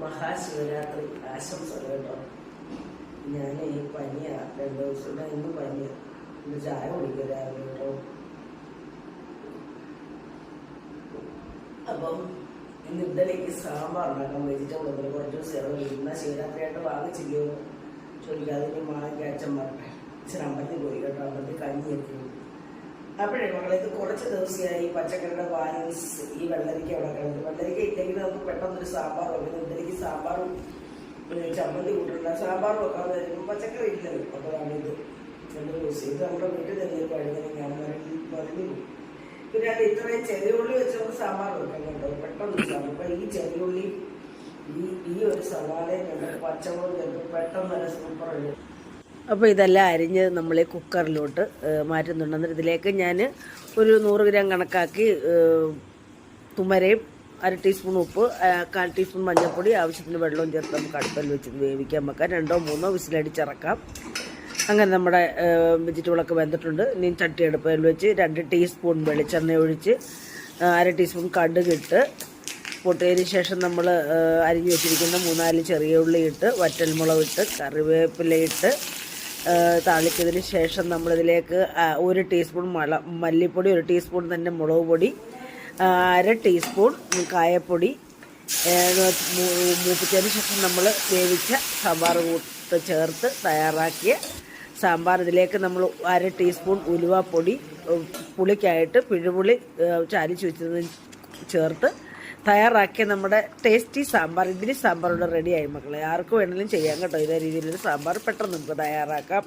മഹാശിവരാത്രി ആശംസകൾ കേട്ടോ. ഞാൻ ഈ പനിയാ 2 ദിവസം ഇന്ന് പനിയാ. ഇന്ന് ചായ കുടിക്കുക രാവിലെ കേട്ടോ. അപ്പം ഇന്ന് ഇഡലിക്ക് സാമ്പാർ ഉണ്ടാക്കാം. വെജിറ്റബിൾ ഒന്നും കുറച്ച് ദിവസം ഇന്ന ശിവരാത്രിയായിട്ട് വാങ്ങിച്ചില്ലോ ചോദിക്കാതെ ഇനി മാങ്ങി അച്ഛൻ പറഞ്ഞേ ഇച്ചിരി അമ്പലത്തിൽ പോയി കേട്ടോ. അമ്പലത്തിൽ കഞ്ഞിയൊക്കെ. അപ്പോഴേ മകളെ ഇത് കുറച്ച് ദിവസമായി പച്ചക്കറിയുടെ ബാലൻസ് ഈ വെള്ളരിക്ക അവിടെ കിടന്നു. വെള്ളരിക്ക ഇല്ലെങ്കിൽ നമുക്ക് പെട്ടെന്നൊരു സാമ്പാർ വെക്കുന്നത്. ഇഡലിക്ക് സാമ്പാറും ചമ്മന്തി കൂട്ടുള്ള സാമ്പാറും വെക്കാതെ വരുമ്പോൾ പച്ചക്കറി ഇല്ലല്ലോ. അപ്പോഴാണ് ഇത് 2 ദിവസം. ഇത് നമ്മുടെ വീട്ടിൽ തന്നെ പഴുതനെ ഞാൻ പറഞ്ഞു. പിന്നെ അത് ഇത്രയും ചെറിയുള്ളി വെച്ച് നമുക്ക് സാമ്പാർ വെക്കാൻ കേട്ടോ. പെട്ടെന്ന് സാമ്പാർ. അപ്പൊ ഈ ചെറിയുള്ളി ഈ ഒരു സവാളയും കണ്ടിട്ട് പച്ചമുളക് കണ്ടിട്ട് പെട്ടെന്ന് നല്ല സൂപ്പറാണ്. അപ്പോൾ ഇതെല്ലാം അരിഞ്ഞ് നമ്മൾ കുക്കറിലോട്ട് മാറ്റുന്നുണ്ട്. എന്നിട്ട് ഇതിലേക്ക് ഞാൻ ഒരു 100 ഗ്രാം കണക്കാക്കി തുമരയും 1/2 ടീസ്പൂൺ ഉപ്പ് 1/4 ടീസ്പൂൺ മഞ്ഞൾപ്പൊടി ആവശ്യത്തിന് വെള്ളവും ചേർത്ത് നമുക്ക് അടുപ്പിൽ വെച്ച് വേവിക്കാൻ വെക്കാം. 2 or 3 വിസിലടിച്ചിറക്കാം. അങ്ങനെ നമ്മുടെ വെജിറ്റബിളൊക്കെ വെന്തിട്ടുണ്ട്. ഇനി ചട്ടി അടുപ്പിൽ വെച്ച് 2 ടീസ്പൂൺ വെളിച്ചെണ്ണ ഒഴിച്ച് 1/2 ടീസ്പൂൺ കടുകിട്ട് പൊട്ടിയതിന് ശേഷം നമ്മൾ അരിഞ്ഞു വെച്ചിരിക്കുന്ന 3-4 ചെറിയ ഉള്ളി ഇട്ട് വറ്റൽമുളക് ഇട്ട് കറിവേപ്പില ഇട്ട് താളിച്ചതിന് ശേഷം നമ്മളിതിലേക്ക് 1 ടീസ്പൂൺ മല്ലിപ്പൊടി 1 ടീസ്പൂൺ തന്നെ മുളക് പൊടി 1/2 ടീസ്പൂൺ കായപ്പൊടി മൂപ്പിച്ചതിന് ശേഷം നമ്മൾ വേവിച്ച സാമ്പാർ കൂട്ട് ചേർത്ത് തയ്യാറാക്കിയ സാമ്പാർ ഇതിലേക്ക് നമ്മൾ 1/2 ടീസ്പൂൺ ഉലുവാപ്പൊടി പുളിക്കായിട്ട് പിഴുപുളി ചാലിച്ച് വെച്ചത് ചേർത്ത് തയ്യാറാക്കിയ നമ്മുടെ ടേസ്റ്റി സാമ്പാർ ഇഡ്ഡലി സാമ്പാർ ഇവിടെ റെഡിയായി മക്കളെ. ആർക്ക് വേണമെങ്കിലും ചെയ്യാം കേട്ടോ. ഇതേ രീതിയിലൊരു സാമ്പാർ പെട്ടെന്ന് നമുക്ക് തയ്യാറാക്കാം.